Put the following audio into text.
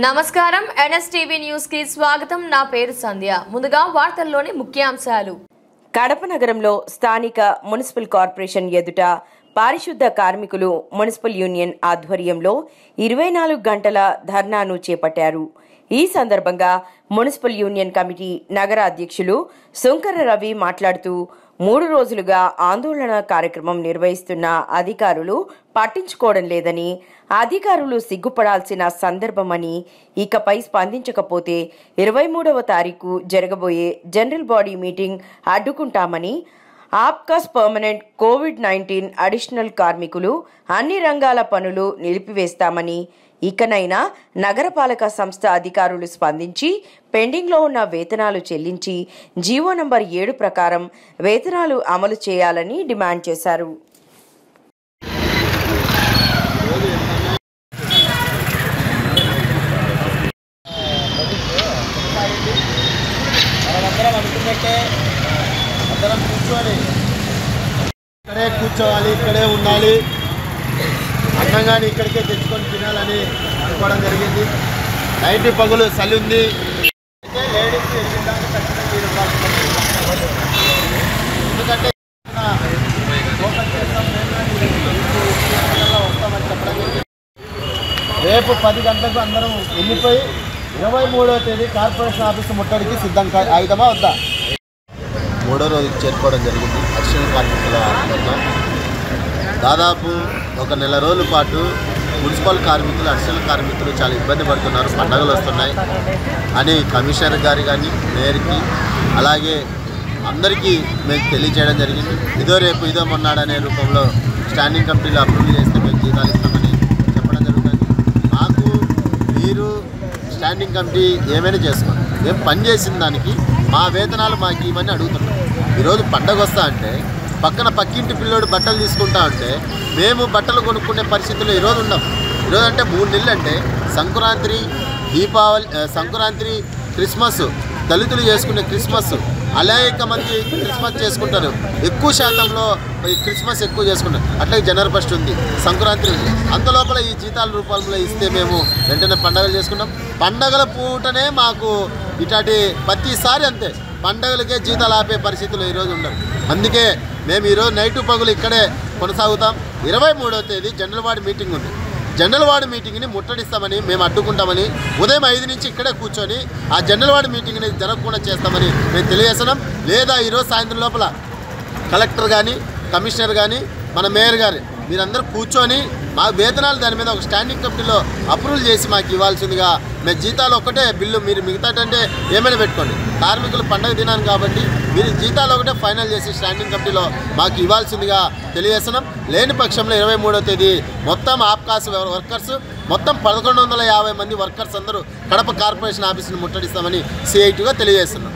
నమస్కారం NSTV news కి స్వాగతం. నా పేరు సంధ్య. ముందుగా వార్తల్లోని ముఖ్యాంశాలు. కడప నగరంలో స్థానిక మున్సిపల్ కార్పొరేషన్ ఎదుట పారిశుద్ధ కార్మికులు మున్సిపల్ యూనియన్ ఆధ్వర్యంలో 24 గంటల ధర్నాను చేపట్టారు. ఈ సందర్భంగా మున్సిపల్ యూనియన్ కమిటీ నగర అధ్యక్షులు శంకర రవి మాట్లాడుతూ 3 రోజులుగా ఆందోళన కార్యక్రమం నిర్వహిస్తున్న అధికారులు పట్టించుకోవడం లేదని, అధికారులు సిగ్గుపడాల్సిన సందర్భమని, ఇకపై స్పందించకపోతే 23వ తారీఖు జరగబోయే జనరల్ బాడీ మీటింగ్ అడ్డుకుంటామని, ఆప్కాస్ పర్మనెంట్ కోవిడ్-19 అడిషనల్ కార్మికులు అన్ని రంగాల పనులు నిలిపివేస్తామని, ఇకనైనా నగరపాలక సంస్థ అధికారులు స్పందించి పెండింగ్లో ఉన్న వేతనాలు చెల్లించి జీవో నంబర్ 7 ప్రకారం వేతనాలు అమలు చేయాలని డిమాండ్ చేశారు. ఇక్కడే కూర్చోవాలి, ఇక్కడే ఉండాలి, అన్నంగాని ఇక్కడికే తెచ్చుకొని తినాలని అనుకోవడం జరిగింది. నైట్ పగులు చలి ఉంది. లేడీస్ వెళ్ళడానికి ఖచ్చితంగా ఎందుకంటే వస్తామని చెప్పడం జరిగింది. రేపు 10 గంటలకు అందరం వెళ్ళిపోయి 23వ తేదీ కార్పొరేషన్ ఆఫీసు ముట్టడికి సిద్ధం అవుతామా వద్దా? 3వ రోజుకి చేరుకోవడం జరిగింది. అడిషనల్ కార్మికుల ధర్నా దాదాపు 1 నెల రోజుల పాటు మున్సిపల్ కార్మికులు, అడిషనల్ కార్మికులు చాలా ఇబ్బంది పడుతున్నారు. పండుగలు వస్తున్నాయి అని కమిషనర్ గారు కానీ, మేయర్కి, అలాగే అందరికీ మేము తెలియజేయడం జరిగింది. ఇదో రేపు ఇదో మొన్నాడనే రూపంలో స్టాండింగ్ కమిటీలో అప్రూవల్ చేస్తే మేము జీతాలు ఇస్తామని చెప్పడం జరుగుతుంది. మాకు మీరు స్టాండింగ్ కమిటీ ఏమైనా చేసుకోండి, మేము పనిచేసిన దానికి మా వేతనాలు మాకు ఇవన్నీ అడుగుతున్నాం. ఈరోజు పండగ వస్తా అంటే పక్కింటి పిల్లోడు బట్టలు తీసుకుంటా ఉంటే మేము బట్టలు కొనుక్కునే పరిస్థితుల్లో ఈరోజు ఉన్నాం. ఈరోజు అంటే 3 నెలలు అంటే సంక్రాంతి, దీపావళి, సంక్రాంతి, క్రిస్మస్, దళితులు చేసుకునే క్రిస్మస్, అనేక మంది క్రిస్మస్ చేసుకుంటారు. ఎక్కువ శాతంలో ఈ క్రిస్మస్ ఎక్కువ చేసుకుంటారు. అట్లాగే జనవరి 1 ఉంది, సంక్రాంతి ఉంది. అంతలోపల ఈ జీతాల రూపంలో ఇస్తే మేము వెంటనే పండుగలు చేసుకుంటాం. పండగల పూటనే మాకు ఇట్లాంటి ప్రతిసారి అంతే పండగలకే జీతాలు ఆపే పరిస్థితులు ఈరోజు ఉండవు. అందుకే మేము ఈరోజు నైటు పగులు ఇక్కడే కొనసాగుతాం. 23వ తేదీ జనరల్ వార్డు మీటింగ్ ఉంది. జనరల్ వార్డు మీటింగ్ని ముట్టడిస్తామని, మేము అడ్డుకుంటామని, ఉదయం 5 నుంచి ఇక్కడే కూర్చొని ఆ జనరల్ వార్డు మీటింగ్ని జరగకుండా చేస్తామని మేము తెలియజేస్తున్నాం. లేదా ఈరోజు సాయంత్రం లోపల కలెక్టర్ కానీ, కమిషనర్ కానీ, మన మేయర్ గారు మీరందరూ కూర్చొని మా వేతనాలు దాని మీద ఒక స్టాండింగ్ కమిటీలో అప్రూవల్ చేసి మాకు ఇవ్వాల్సిందిగా, మేము జీతాలు ఒక్కటే బిల్లు, మీరు మిగతాటంటే ఏమైనా పెట్టుకోండి, కార్మికులు పండగ దినాను కాబట్టి మీరు జీతాలు ఒకటే ఫైనల్ చేసి స్టాండింగ్ కమిటీలో మాకు ఇవ్వాల్సిందిగా తెలియజేస్తున్నాం. లేని పక్షంలో 23వ తేదీ మొత్తం ఆప్కాస్ వర్కర్స్, మొత్తం 1150 మంది వర్కర్స్ అందరూ కడప కార్పొరేషన్ ఆఫీసును ముట్టడిస్తామని CITగా తెలియజేస్తున్నాం.